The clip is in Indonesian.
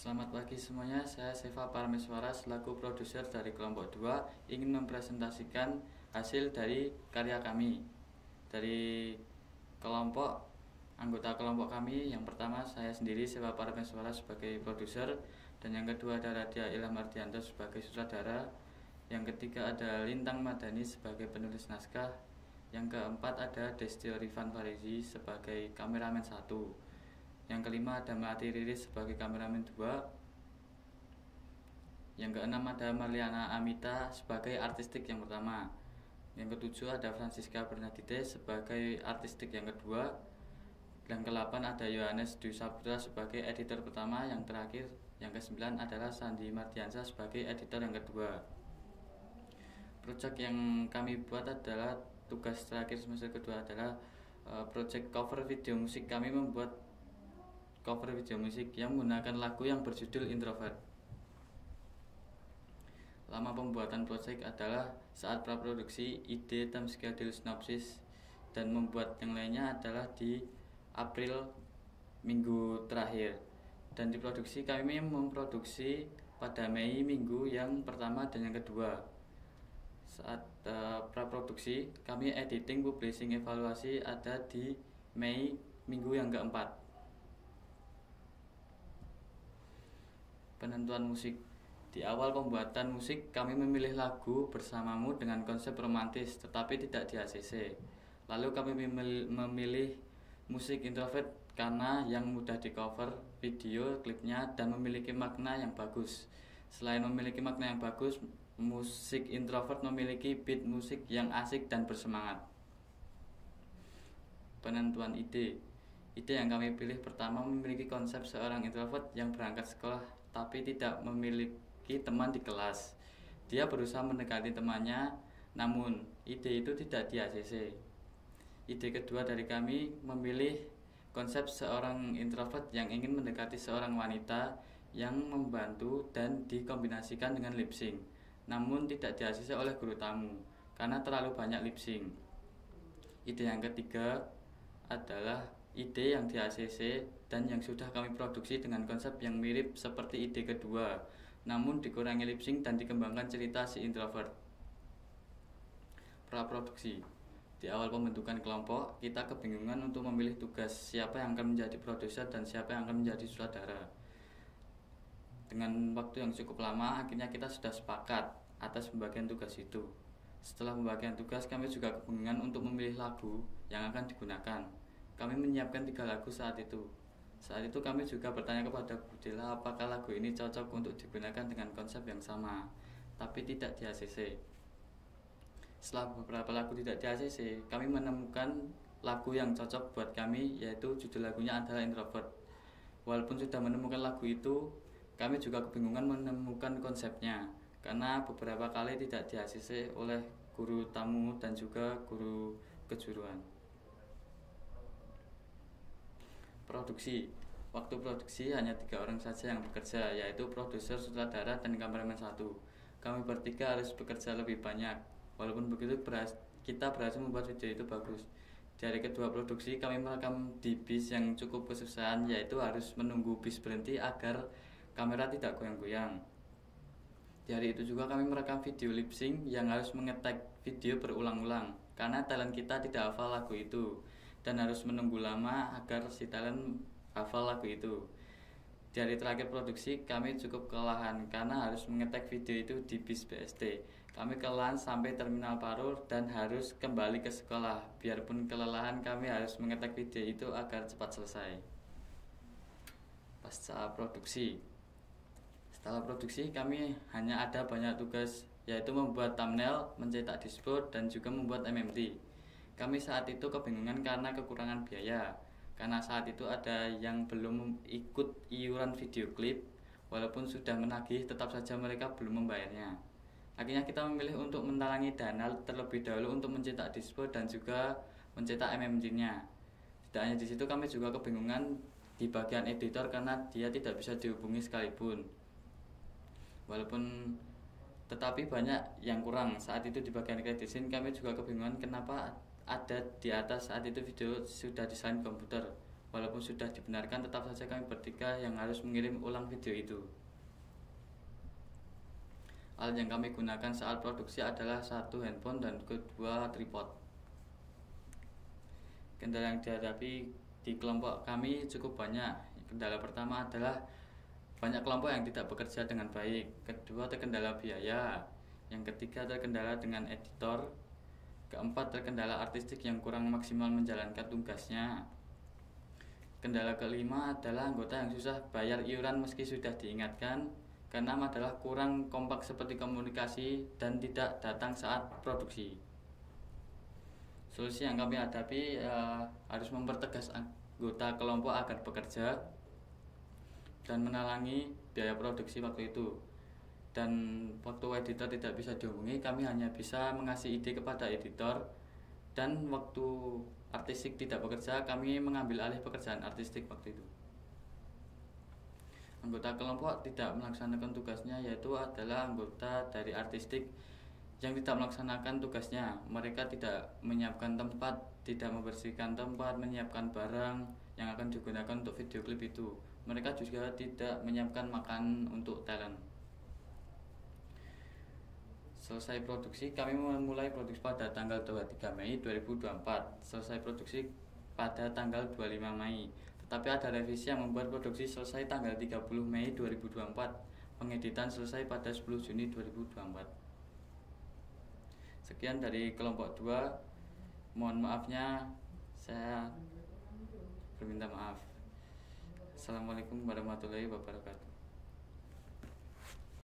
Selamat pagi semuanya, saya Seva Parameswara selaku produser dari kelompok 2 ingin mempresentasikan hasil dari karya kami. Dari kelompok, anggota kelompok kami, yang pertama saya sendiri Seva Parameswara sebagai produser, dan yang kedua ada Radia Ilham Ardianto sebagai sutradara, yang ketiga ada Lintang Madani sebagai penulis naskah, yang keempat ada Destio Rifan Farizi sebagai kameramen 1, yang kelima ada Melati Riris sebagai kameramen 2, yang keenam ada Marliana Amita sebagai artistik yang pertama, yang ketujuh ada Francisca Bernadette sebagai artistik yang kedua, yang ke-8 ada Yohanes Dwi Saputra sebagai editor pertama, yang terakhir yang ke-9 adalah Sandi Mardiansyah sebagai editor yang kedua. Project yang kami buat adalah tugas terakhir semester kedua adalah project cover video musik. Kami membuat cover video musik yang menggunakan lagu yang berjudul Introvert. Lama pembuatan project adalah saat praproduksi, ide, time schedule, sinopsis, dan membuat yang lainnya adalah di April minggu terakhir. Dan di produksi kami memproduksi pada Mei minggu yang pertama dan yang kedua. Saat praproduksi kami editing, publishing, evaluasi ada di Mei minggu yang keempat. Penentuan musik. Di awal pembuatan musik kami memilih lagu Bersamamu dengan konsep romantis tetapi tidak di ACC. Lalu kami memilih musik Introvert karena yang mudah di cover video klipnya dan memiliki makna yang bagus. Selain memiliki makna yang bagus, musik Introvert memiliki beat musik yang asik dan bersemangat. Penentuan ide. Ide yang kami pilih pertama memiliki konsep seorang introvert yang berangkat sekolah tapi tidak memiliki teman di kelas. Dia berusaha mendekati temannya, namun ide itu tidak di ACC. Ide kedua dari kami memilih konsep seorang introvert yang ingin mendekati seorang wanita yang membantu dan dikombinasikan dengan lip sync, namun tidak di ACC oleh guru tamu karena terlalu banyak lip sync. Ide yang ketiga adalah ide yang di ACC dan yang sudah kami produksi dengan konsep yang mirip seperti ide kedua, namun dikurangi lip sync dan dikembangkan cerita si introvert. Praproduksi. Di awal pembentukan kelompok, kita kebingungan untuk memilih tugas siapa yang akan menjadi produser dan siapa yang akan menjadi sutradara. Dengan waktu yang cukup lama, akhirnya kita sudah sepakat atas pembagian tugas itu. Setelah pembagian tugas, kami juga kebingungan untuk memilih lagu yang akan digunakan. Kami menyiapkan 3 lagu saat itu. Saat itu kami juga bertanya kepada Budela apakah lagu ini cocok untuk digunakan dengan konsep yang sama, tapi tidak di ACC. Setelah beberapa lagu tidak di ACC, kami menemukan lagu yang cocok buat kami, yaitu judul lagunya adalah Introvert. Walaupun sudah menemukan lagu itu, kami juga kebingungan menemukan konsepnya, karena beberapa kali tidak di ACC oleh guru tamu dan juga guru kejuruan. Produksi. Waktu produksi hanya 3 orang saja yang bekerja, yaitu produser, sutradara, dan kameramen 1. Kami bertiga harus bekerja lebih banyak. Walaupun begitu, kita berhasil membuat video itu bagus. Di hari kedua produksi, kami merekam di bis yang cukup kesusahan, yaitu harus menunggu bis berhenti agar kamera tidak goyang-goyang. Di hari itu juga kami merekam video lip sync yang harus mengetek video berulang-ulang karena talent kita tidak hafal lagu itu dan harus menunggu lama agar si talent hafal lagu itu. Di hari terakhir produksi kami cukup kelelahan karena harus mengetek video itu di bis BSD. Kami kelelahan sampai terminal Parur dan harus kembali ke sekolah. Biarpun kelelahan, kami harus mengetek video itu agar cepat selesai. Pasca produksi. Setelah produksi kami hanya ada banyak tugas, yaitu membuat thumbnail, mencetak dashboard, dan juga membuat MMT. Kami saat itu kebingungan karena kekurangan biaya, karena saat itu ada yang belum ikut iuran video klip, walaupun sudah menagih tetap saja mereka belum membayarnya. Akhirnya kita memilih untuk mentalangi dana terlebih dahulu untuk mencetak dashboard dan juga mencetak MMT-nya. Tidak hanya di situ, kami juga kebingungan di bagian editor karena dia tidak bisa dihubungi sekalipun. Tetapi banyak yang kurang. Saat itu di bagian credit scene kami juga kebingungan kenapa ada di atas saat itu video sudah desain komputer, Walaupun sudah dibenarkan, tetap saja kami bertiga yang harus mengirim ulang video itu. Alat yang kami gunakan saat produksi adalah 1 handphone dan 2 tripod. Kendala yang dihadapi di kelompok kami cukup banyak. Kendala pertama adalah banyak kelompok yang tidak bekerja dengan baik. Kedua, terkendala biaya. Yang ketiga, terkendala dengan editor. Keempat, terkendala artistik yang kurang maksimal menjalankan tugasnya. Kendala kelima adalah anggota yang susah bayar iuran meski sudah diingatkan. Keenam adalah kurang kompak seperti komunikasi dan tidak datang saat produksi. Solusi yang kami hadapi harus mempertegas anggota kelompok agar bekerja dan menalangi biaya produksi waktu itu. Dan waktu editor tidak bisa dihubungi, kami hanya bisa mengasih ide kepada editor. Dan waktu artistik tidak bekerja, kami mengambil alih pekerjaan artistik waktu itu. Anggota kelompok tidak melaksanakan tugasnya, yaitu adalah anggota dari artistik yang tidak melaksanakan tugasnya. Mereka tidak menyiapkan tempat, tidak membersihkan tempat, menyiapkan barang yang akan digunakan untuk video klip itu. Mereka juga tidak menyiapkan makan untuk talent. Selesai produksi, kami memulai produksi pada tanggal 23 Mei 2024. Selesai produksi pada tanggal 25 Mei. Tetapi ada revisi yang membuat produksi selesai tanggal 30 Mei 2024. Pengeditan selesai pada 10 Juni 2024. Sekian dari kelompok 2. Mohon maafnya, saya berminta maaf. Assalamualaikum warahmatullahi wabarakatuh.